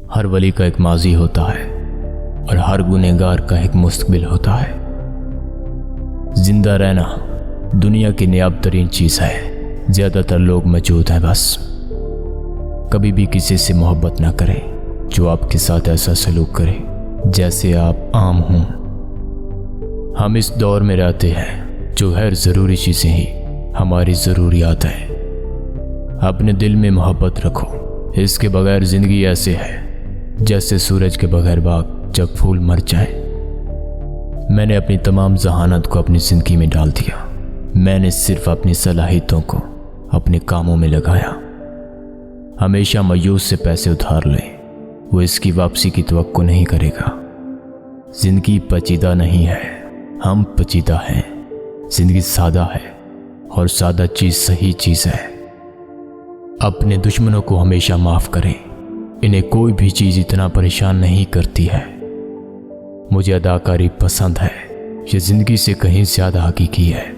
हर वली का एक माजी होता है और हर गुनहगार का एक मुस्तकबिल होता है। जिंदा रहना दुनिया की नायाब तरीन चीज़ है। ज़्यादातर लोग मौजूद हैं, बस कभी भी किसी से मोहब्बत ना करें जो आपके साथ ऐसा सलूक करे जैसे आप आम हों। हम इस दौर में रहते हैं जो गैर ज़रूरी चीज़ें ही हमारी ज़रूरियात हैं। अपने दिल में मोहब्बत रखो, इसके बगैर ज़िंदगी ऐसे है जैसे सूरज के बगैर बाग जब फूल मर जाए। मैंने अपनी तमाम जहानत को अपनी ज़िंदगी में डाल दिया। मैंने सिर्फ अपनी सलाहियतों को अपने कामों में लगाया। हमेशा मायूस से पैसे उधार ले, वो इसकी वापसी की तवक्को नहीं करेगा। ज़िंदगी पेचीदा नहीं है, हम पेचीदा हैं। ज़िंदगी सादा है और सादा चीज़ सही चीज़ है। अपने दुश्मनों को हमेशा माफ़ करें, इन्हें कोई भी चीज़ इतना परेशान नहीं करती है। मुझे अदाकारी पसंद है, ये ज़िंदगी से कहीं ज़्यादा हकीकी है।